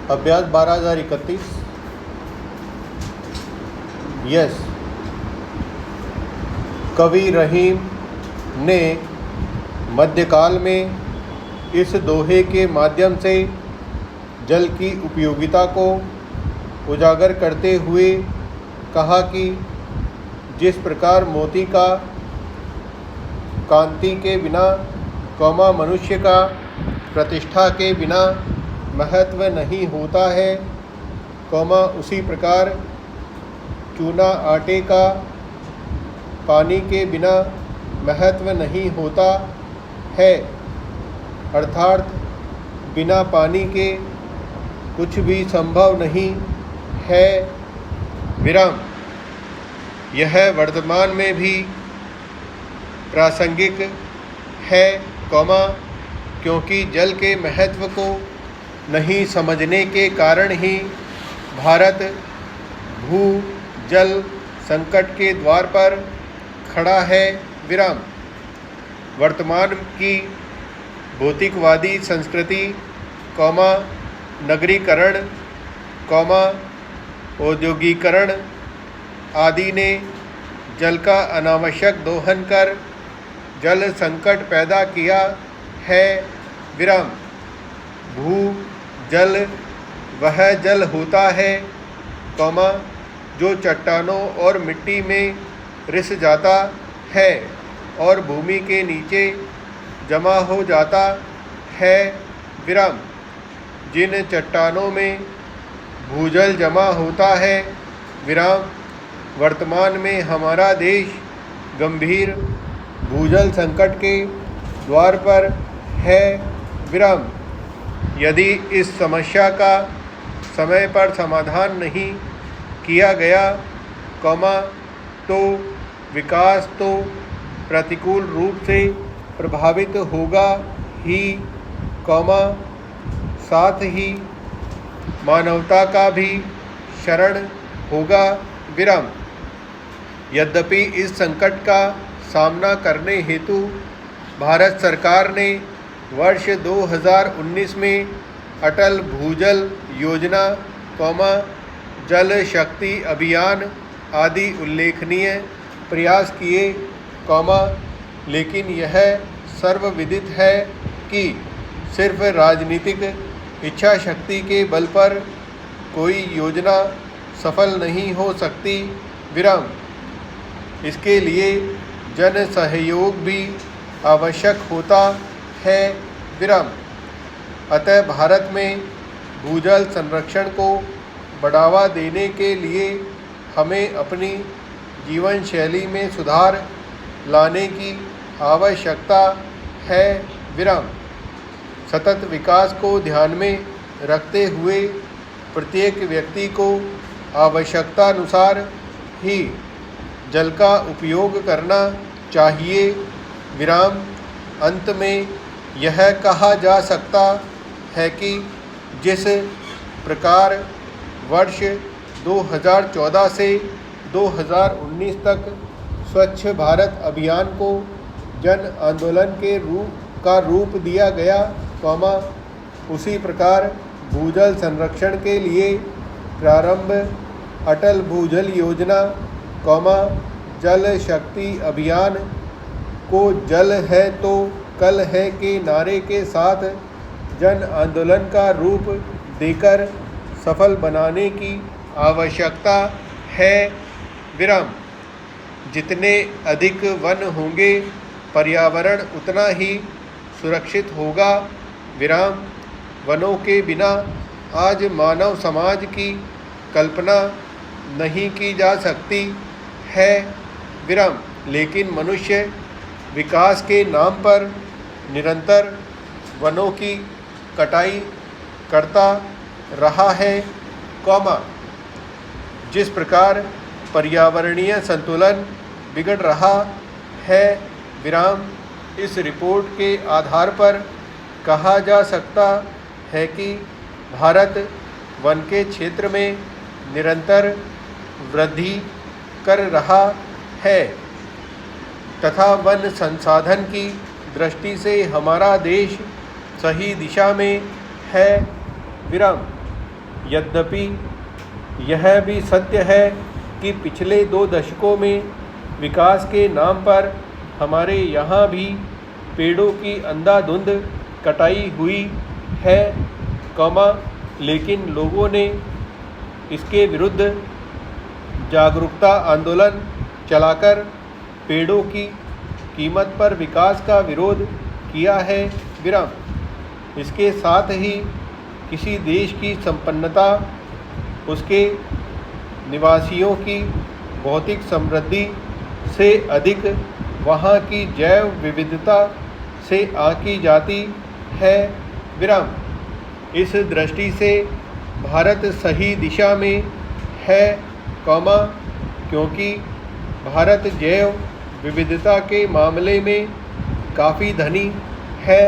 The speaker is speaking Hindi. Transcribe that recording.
अभ्यास 12,031। यस, कवि रहीम ने मध्यकाल में इस दोहे के माध्यम से जल की उपयोगिता को उजागर करते हुए कहा कि जिस प्रकार मोती का कांति के बिना मनुष्य का प्रतिष्ठा के बिना महत्व नहीं होता है, उसी प्रकार चूना आटे का पानी के बिना महत्व नहीं होता है, अर्थात बिना पानी के कुछ भी संभव नहीं है। विराम। यह वर्तमान में भी प्रासंगिक है, क्योंकि जल के महत्व को नहीं समझने के कारण ही भारत भू जल संकट के द्वार पर खड़ा है। विराम। वर्तमान की भौतिकवादी संस्कृति, नगरीकरण, औद्योगिकरण आदि ने जल का अनावश्यक दोहन कर जल संकट पैदा किया है। विराम। भू जल वह जल होता है, जो चट्टानों और मिट्टी में रिस जाता है और भूमि के नीचे जमा हो जाता है। विराम। जिन चट्टानों में भूजल जमा होता है। विराम। वर्तमान में हमारा देश गंभीर भूजल संकट के द्वार पर है। विराम। यदि इस समस्या का समय पर समाधान नहीं किया गया, तो विकास तो प्रतिकूल रूप से प्रभावित होगा ही, साथ ही मानवता का भी क्षरण होगा। विराम। यद्यपि इस संकट का सामना करने हेतु भारत सरकार ने वर्ष 2019 में अटल भूजल योजना, जल शक्ति अभियान आदि उल्लेखनीय प्रयास किए, लेकिन यह सर्वविदित है कि सिर्फ राजनीतिक इच्छा शक्ति के बल पर कोई योजना सफल नहीं हो सकती। विराम। इसके लिए जन सहयोग भी आवश्यक होता है। विराम। अतः भारत में भूजल संरक्षण को बढ़ावा देने के लिए हमें अपनी जीवन शैली में सुधार लाने की आवश्यकता है। विराम। सतत विकास को ध्यान में रखते हुए प्रत्येक व्यक्ति को आवश्यकतानुसार ही जल का उपयोग करना चाहिए। विराम। अंत में यह कहा जा सकता है कि जिस प्रकार वर्ष 2014 से 2019 तक स्वच्छ भारत अभियान को जन आंदोलन के रूप दिया गया, उसी प्रकार भूजल संरक्षण के लिए प्रारंभ अटल भूजल योजना, जल शक्ति अभियान को जल है तो कल है के नारे के साथ जन आंदोलन का रूप देकर सफल बनाने की आवश्यकता है। विराम। जितने अधिक वन होंगे, पर्यावरण उतना ही सुरक्षित होगा। विराम। वनों के बिना आज मानव समाज की कल्पना नहीं की जा सकती है। विराम। लेकिन मनुष्य विकास के नाम पर निरंतर वनों की कटाई करता रहा है, जिस प्रकार पर्यावरणीय संतुलन बिगड़ रहा है। विराम। इस रिपोर्ट के आधार पर कहा जा सकता है कि भारत वन के क्षेत्र में निरंतर वृद्धि कर रहा है तथा वन संसाधन की दृष्टि से हमारा देश सही दिशा में है। विराम। यद्यपि यह भी सत्य है कि पिछले 2 दशकों में विकास के नाम पर हमारे यहाँ भी पेड़ों की अंधाधुंध कटाई हुई है, लेकिन लोगों ने इसके विरुद्ध जागरूकता आंदोलन चलाकर पेड़ों की कीमत पर विकास का विरोध किया है। इसके साथ ही किसी देश की संपन्नता उसके निवासियों की भौतिक समृद्धि से अधिक वहाँ की जैव विविधता से आंकी जाती है। इस दृष्टि से भारत सही दिशा में है, क्योंकि भारत जैव विविधता के मामले में काफ़ी धनी है।